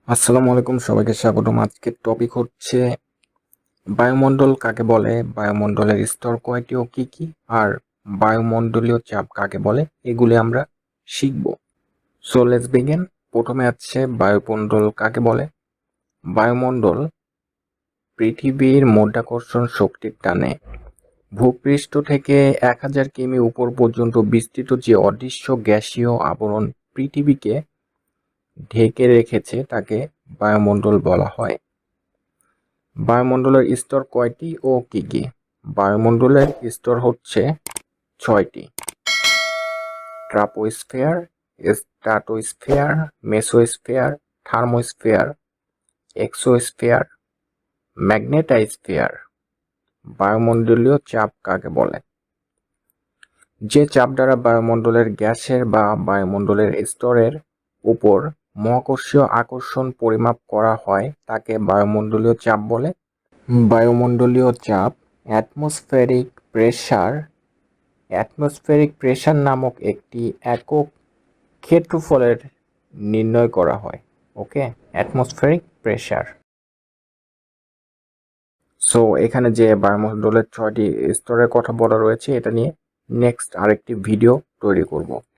আসসালামু আলাইকুম, সবাইকে স্বাগতম। আজকের টপিক হচ্ছে বায়ুমণ্ডল কাকে বলে, বায়ুমণ্ডলের স্তর কয়টি ও কি কি, আর বায়ুমণ্ডলীয় চাপ কাকে বলে, এগুলি আমরা শিখব। So let's begin. প্রথমে আছে বায়ুমণ্ডল কাকে বলে। বায়ুমণ্ডল পৃথিবীর মাধ্যাকর্ষণ শক্তির টানে ভূপৃষ্ঠ থেকে 1000 কিমি উপর পর্যন্ত বিস্তৃত যে অদৃশ্য গ্যাসীয় আবরণ পৃথিবীকে ঢেকে রেখেছে তাকে বায়ুমণ্ডল বলা হয়। বায়ুমণ্ডলের স্তর কয়টি ও কি কি? বায়ুমণ্ডলের স্তর হচ্ছে 6টি: troposphere, stratosphere, mesosphere, thermosphere, exosphere, magnetosphere. বায়ুমণ্ডলীয় চাপ কাকে বলে? যে চাপ দ্বারা বায়ুমণ্ডলের গ্যাসের বা বায়ুমণ্ডলের স্তরের উপর মহাকর্ষীয় আকর্ষণ পরিমাপ করা হয় তাকে বায়ুমণ্ডলীয় চাপ বলে। বায়ুমণ্ডলীয় চাপ অ্যাটমসফেরিক প্রেসার নামক একটি একক ক্ষেত্রফলের নির্ণয় করা হয়। ওকে, অ্যাটমসফেরিক প্রেসার। সো এখানে যে বায়ুমণ্ডলের 6টি স্তরের কথা বলা রয়েছে, এটা নিয়ে নেক্সট আরেকটি ভিডিও তৈরি করব।